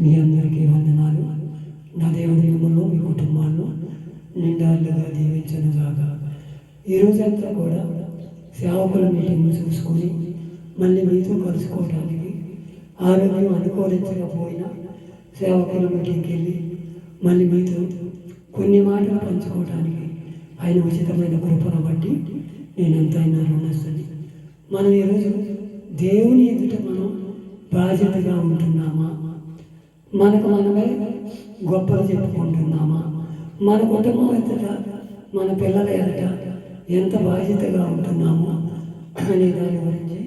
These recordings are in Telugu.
మీ అందరికీ వందనాలు. నా దేవుని మిమ్మల్ని మీ కుటుంబాలను నిండాలుగా దీవించనుగాక. ఈరోజంతా కూడా సేవకుల మీటింగ్ చూసుకొని మళ్ళీ మీతో కలుసుకోవడానికి ఆరోగ్యం అనుకూలించకపోయినా సేవకుల మీటింగ్కి వెళ్ళి మళ్ళీ మీతో కొన్ని మాటలు పంచుకోవడానికి ఆయన ఉచితమైన కృపను బట్టి నేను ఎంతైనా రుణస్తుని. మనం ఈరోజు దేవుని ఎదుట మనం బాధ్యతగా ఉంటున్నామా? మనకు మనమే గొప్పలు చెప్పుకుంటున్నామా? మన కుటుంబం ఎదుట మన పిల్లల ఎదుట ఎంత బాధ్యతగా ఉంటున్నామో అనే దాని గురించి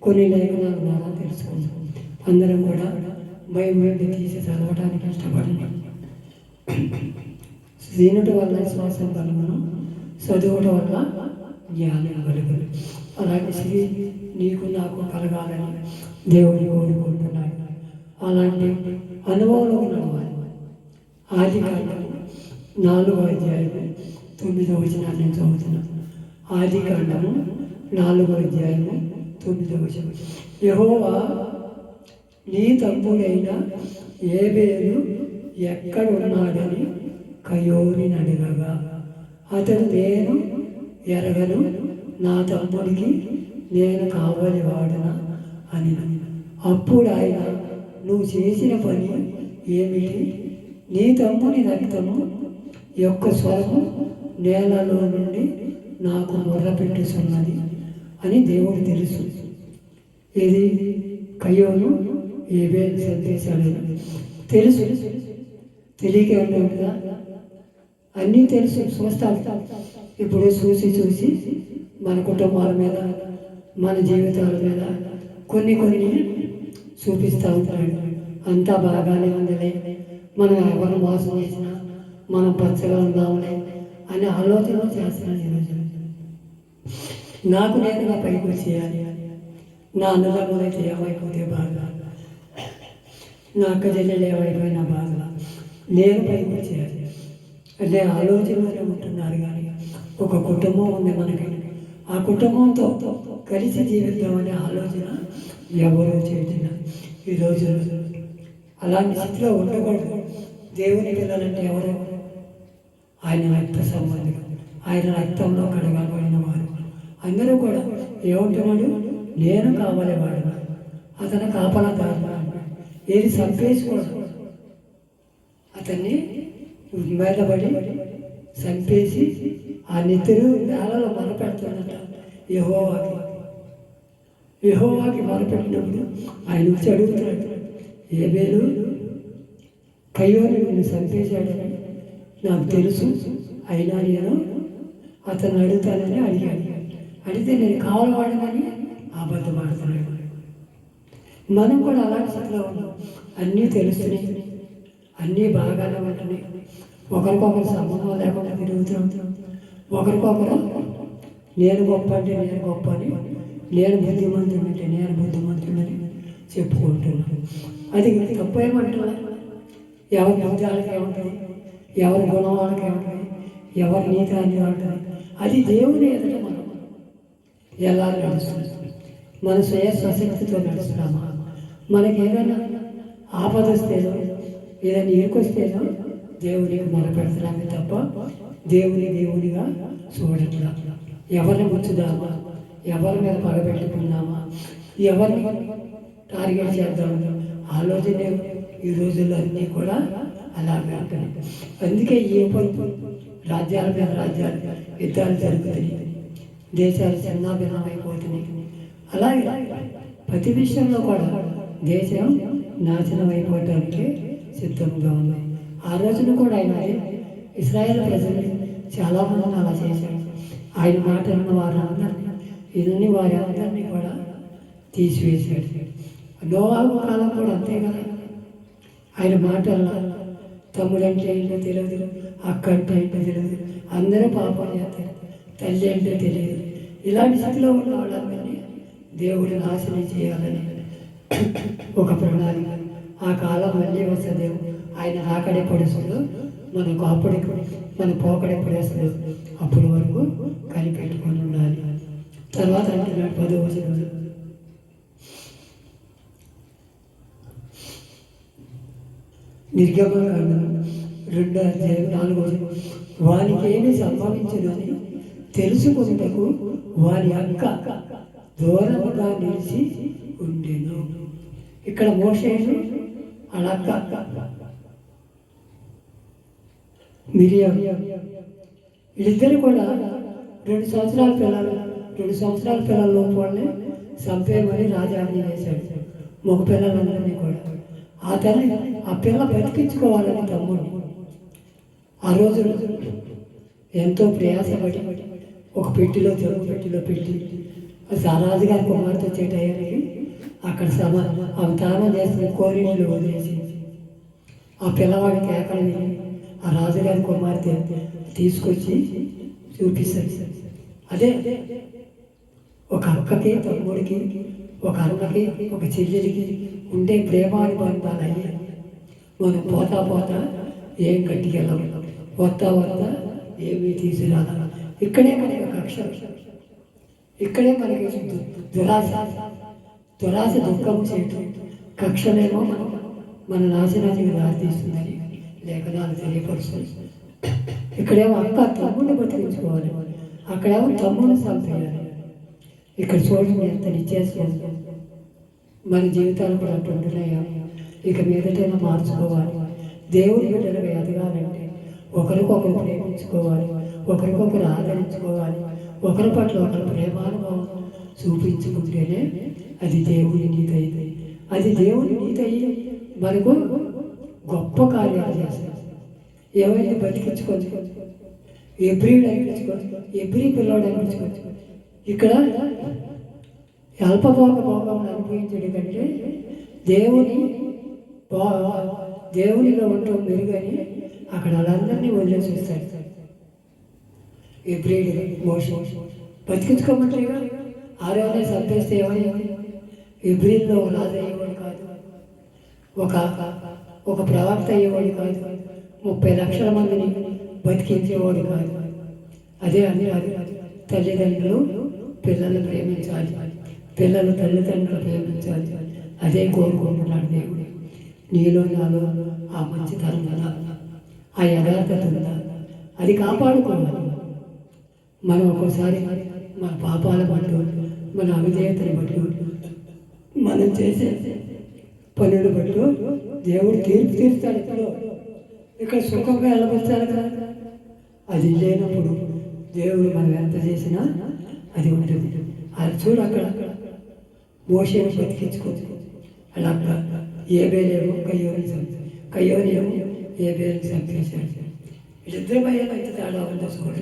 కొన్ని లేఖనాల ద్వారా తెలుసుకుందాం. అందరం కూడా బైబిల్ తీసి చదవడానికి ఇష్టపడండి. దీనుటి వల్ల శ్వాసం కలుగును, చదువుట వల్ల జ్ఞానం కలుగును. అలాంటి శ్రీ నీకు నాకు కలగాలని దేవుడు కోరుకుంటున్నాడు. అలాంటి అనుభవంలో నడవాలి. ఆదికాండము 4వ అధ్యాయము 9వ వచనాన్ని నేను చదువుతున్నాను. ఆదికాండము 4వ అధ్యాయము 9వ వచనం. యెహోవా నీ తమ్ముడైన ఏబేలు ఎక్కడున్నాడని కయోని అడగగా అతడు నేను ఎరగను, నా తమ్ముడికి నేను కావలి వాడనా అని. అప్పుడు ఆయన నువ్వు చేసిన పని ఏమిటి? నీ తమ్ముని రక్తము యొక్క స్వరము నేలలో నుండి నాకు మొదలుపెట్టుతున్నది అని దేవుడు తెలుసు. ఇది కయ్యోను ఏబేలు సందేశాలు తెలుసు. తెలియక ఉంటుందా? అన్నీ తెలుసు, చూస్తాం. ఇప్పుడు చూసి మన కుటుంబాల మీద మన జీవితాల మీద కొన్ని చూపిస్తూ ఉంటాడు. అంతా బాగానే ఉందిలే, మనం ఎవరు మోసం చేసినా మనం పచ్చగా ఉందాంలే అనే ఆలోచనలు చేస్తున్నాను. ఈరోజు నాకు నేనుగా పైకి వచ్చేయాలి, నా అన్నదమ్ములైతే ఏమైపోతే బాగా, నా అక్క చెల్లెలు ఏమైపోయినా బాగా, నేను పైకి వచ్చేయాలి అదే ఆలోచనలో ఉంటున్నారు. కానీ ఒక కుటుంబం ఉంది మనకి, ఆ కుటుంబంతో కలిసి జీవిద్దామనే ఆలోచన ఎవరో చేయట్లేదు ఈరోజు. అలాంటి స్థితిలో ఉండకూడదు. దేవుని పిల్లలంటే ఎవరు? ఆయన రక్త సంబంధికులు, ఆయన రక్తంలో కడగబడిన వారు. అందరూ కూడా ఏమంటున్నాడు? నేను కావాలి వాడు, అతను కాపలాదారు. ఏది చంపేసుకోడు, అతన్ని మీదపడి చంపేసి ఆ నెత్తురు నేలలో మొరపెడుతున్నట. యెహోవాకి మొరపెట్టినప్పుడు ఆయన వచ్చి అడుగుతున్నాడు, ఏబేలు కయ్యోని నిన్ను చంపేశాడని నాకు తెలుసు, అయినా నేను అతను అడుగుతానని అడిగాడు. అడిగితే నేను కావాలవాడమని అబద్ధం ఆడుతున్నాడు. మనం కూడా అలాంటి స్థితిలో ఉన్నాం. అన్నీ తెలుస్తున్నాయి, అన్నీ బాగానే ఉంటున్నాయి. ఒకరికొకరు సంబంధం లేకుండా తిరుగుతున్నాం. ఒకరికొకరు నేను గొప్ప అంటే నేను గొప్ప అని, నేను బుద్ధిమంతుడు అంటే నేను బుద్ధిమంతుడని చెప్పుకుంటున్నాను. అది తప్పు ఏమంటున్నా? ఎవరి బుద్ధాలకి ఏముంటుంది, ఎవరి గుణం వాళ్ళకి ఏముంటుంది, ఎవరి నీతి అని ఉంటుంది. అది దేవుని ఎదుట మనం ఎలా నడుస్తుంది? మన స్వశక్తితో నడుస్తున్నామా? మనకి ఏదైనా ఆపద వస్తేనో ఏదైనా ఇరుకొస్తేనో దేవునికి మొరపెడుతున్నామే తప్ప దేవునిగా చూడట్లా. ఎవరిని ముచ్చుదామా, ఎవరి మీద పగబెట్టుకున్నామా, ఎవరిని టార్గెట్ చేద్దామా ఆలోచన ఈ రోజుల్లో అన్నీ కూడా అలాగే ఉంటాయి. అందుకే ఏ రాజ్యాల మీద రాజ్యాలు యుద్ధాలు జరుగుతున్నాయి, దేశాలు చిన్నాభిన్నమైపోతున్నాయి. అలాగే ప్రతి విషయంలో కూడా దేశం నాశనం అయిపోవడానికి సిద్ధంగా ఉంది. ఆ రోజున కూడా ఆయన ఇశ్రాయేలు ప్రజలు చాలామందిని అలా చేశాడు. ఆయన మాట అన్న వారందరినీ ఇదని వారందరినీ కూడా తీసివేశాడు. నోవాహు కాలం కూడా అంతే కదా. ఆయన మాటల్లో తమ్ముడంటే ఏంటో తెలియదు, అక్క అంటే ఏంటో తెలియదు, అందరూ పాపం చేస్తారు, తల్లి అంటే తెలియదు. ఇలాంటి స్థితిలో ఉన్న వాళ్ళందరినీ దేవుడు నాశనం చేయాలని ఒక ప్రణాళిక. ఆ కాలం మళ్ళీ వస్తుంది. ఆయన రాకడే పొడుస్తుంది, మనకు అప్పుడు మన పోకడే పొడేస్తుంది. అప్పటి వరకు కనిపెట్టుకొని ఉండాలి. తర్వాత అంటున్నాడు 10వ వచనం, నిర్గమకాండం 2:4 వానికి ఏమి సంభవించను అని తెలుసుకొనుటకు వారి అక్క దూరముగా నిలిచి ఉండెను. ఇక్కడ మోషేను అడక్క మిరియం వీళ్ళిద్దరు కూడా 2 సంవత్సరాల పిల్లల లోపలనే చంపేయమని రాజాజ్ఞ చేశాడు. మగ పిల్లలందరినీ కూడా ఆ పిల్ల బతికించుకోవాలని తమ్ముడిని ఆ రోజు ఎంతో ప్రయాసపడి ఒక పెట్టిలో పెట్టి రాజుగారి కుమార్తె వచ్చే టయానికి అక్కడ అవతారం చేసిన కోరికలు వదిలేసి ఆ పిల్లవాడి కేకలు ఆ రాజుగారి కుమార్తె తీసుకొచ్చి చూపిస్తారు. అదే ఒక అక్కకి, తమ్ముడికి, ఒక అన్నకి, ఒక చెల్లెలికి ఉండే ప్రేమానుబంధాలు అయ్యి మనం పోతా ఏం గట్టికెళ్ళం, వస్తా ఏమీ తీసుకురాల. ఇక్కడే మనకి కక్ష, ఇక్కడే మనకి దురాశ దుఃఖం చేయటం, కక్షలేమో మన నాశనానికి దారితీస్తుందని లేఖనాలు తెలియపరుస్తుంది. ఇక్కడేమో అక్క తమ్ముడిని బతికించుకోవాలి, అక్కడేమో తమ్ముడిని చంపేయాలి. ఇక్కడ చూడండి ఎంత నిశ్చేసుకోవాలి. మన జీవితాలు కూడా అంటుంటున్నాయా? ఇక మీదటైనా మార్చుకోవాలి. దేవుడి బిడ్డలుగా ఎదగాలంటే ఒకరికొకరు ప్రేమించుకోవాలి, ఒకరికొకరు ఆదరించుకోవాలి, ఒకరి పట్ల ఒకరి ప్రేమానుభవం చూపించుకుంటేనే అది దేవుడి నీతి అయితే. అది దేవుడి నీతి అయ్యి మనకు గొప్ప కార్యాలు చేస్తారు. ఏమైనా బతికించుకోవచ్చు, ఎబ్రిడ్ అనిపించుకోవచ్చు, ఎబ్రి పిల్లోడు అనిపించుకోవచ్చు. ఇక్కడ భోగం అనుభవించడం కంటే దేవునిలో ఉండటం మెరుగని అక్కడ వాళ్ళందరినీ వదిలేసి వస్తాడు. ఎబ్రిడ్ మోసం బతికించుకోమంటారుగా. ఆరోనే చంపేస్తే ఏమయ్యేది? ఎబ్రిల్లో రాజు అయ్యేవాడు కాదు, ఒక ప్రవక్త అయ్యేవాడు కాదు, 30 లక్షల మందిని బతికించేవాడు కాదు. అదే తల్లిదండ్రులు పిల్లల్ని ప్రేమించాలి, పిల్లలు తల్లిదండ్రులు ప్రేమించాలి. అదే కోరుకుంటున్నాడు దేవుడు. నీలో నాలో ఆ మంచితనం ఉందా, ఆ యథార్థత ఉందా, అది కాపాడుకోవాలి. మనం ఒక్కోసారి మన పాపాల పట్టు, మన అవిధేయతను బట్టు, మనం చేసే పనులు బట్టు దేవుడు తీర్స్తాడు. ఇక్కడ సుఖంగా వెళ్ళబోస్తాడు కదా. అది లేనప్పుడు దేవుడు మనం ఎంత చేసినా అది ఉంటుంది. అది చూడు, అక్కడ మోషేని బతికించుకోవచ్చు. అలా ఏబేలేమో కయ్యోనేమో ఏబేలని చంపేశాడు. వీళ్ళిద్దరి భయాలు ఎంత తేడా ఉందోసుకోండి.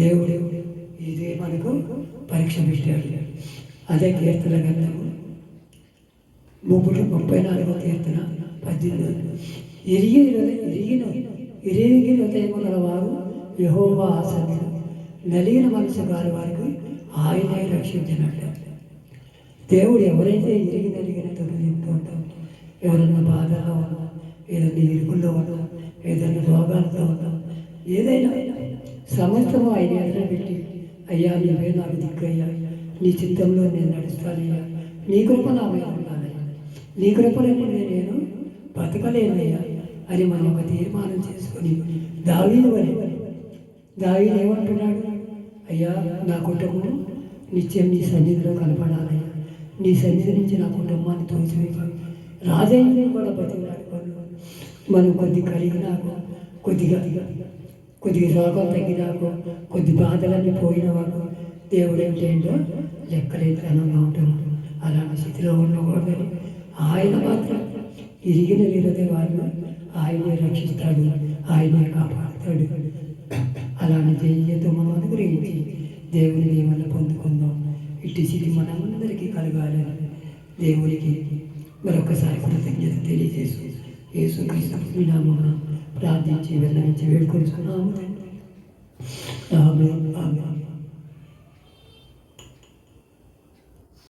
దేవుడు ఇది మనకు పరీక్ష పెట్టాడు. అదే కీర్తన గ్రంథము 34వ కీర్తన 18. ఇరిగిన హృదయము గలవారు యెహోవా ఆసన్నుడు, నలిగిన మనసు గారి వారికి ఆయనే రక్షించినట్టు. దేవుడు ఎవరైతే నలిగిన హృదయంతో ఉంటాం, ఎవరన్నా బాధలో ఉన్నాం, ఏదైనా ఇరుకుల్లో ఉన్నాం, ఏదైనా రోగాలతో ఉన్నాం, ఏదైనా సమస్తము ఆయన ఎదురు పెట్టి, అయ్యా నీవే నాకు దిక్కయ్యా, నీ చిత్తంలో నేను నడుస్తానయ్యా, నీ కృప నా మీద ఉండాలయ్యా, నీ కృప లేకుండా నేను బతకలేనయ్యా అని మనం ఒక తీర్మానం చేసుకొని దావీదు ఏమంటున్నాడు? అయ్యా నా కుటుంబం నిత్యం నీ సన్నిధిలో కనపడాలయ్యా, నీ సన్నిధి నుంచి నా కుటుంబాన్ని తోసివేయాలి. రాజయ్యని కూడా బతికినాడు. మనం కలిగినాకు కొద్దిగా రోగం తగ్గినాకు, కొద్ది బాధలన్నీ పోయినవాడు దేవుడు ఏంటో లెక్కలేనితనంగా ఉంటాము. అలాంటి స్థితిలో ఉండకూడదని ఆయన మాత్రం ఇరిగిన హృదయ వారిని ఆయనే రక్షిస్తాడు, ఆయనే కాపాడుతాడు. అలాంటి జయంతో మనం అనుగ్రహించి దేవుని దీవెనలు పొందుకుందాం. ఇటు స్థితి మనందరికీ కలగాలని దేవునికి మరొకసారి కృతజ్ఞత తెలియజేస్తూ యేసుక్రీస్తు నామమున ప్రార్థించి వెళ్ళనించి వేడుకొలుచుకున్నాము. ఆమేన్.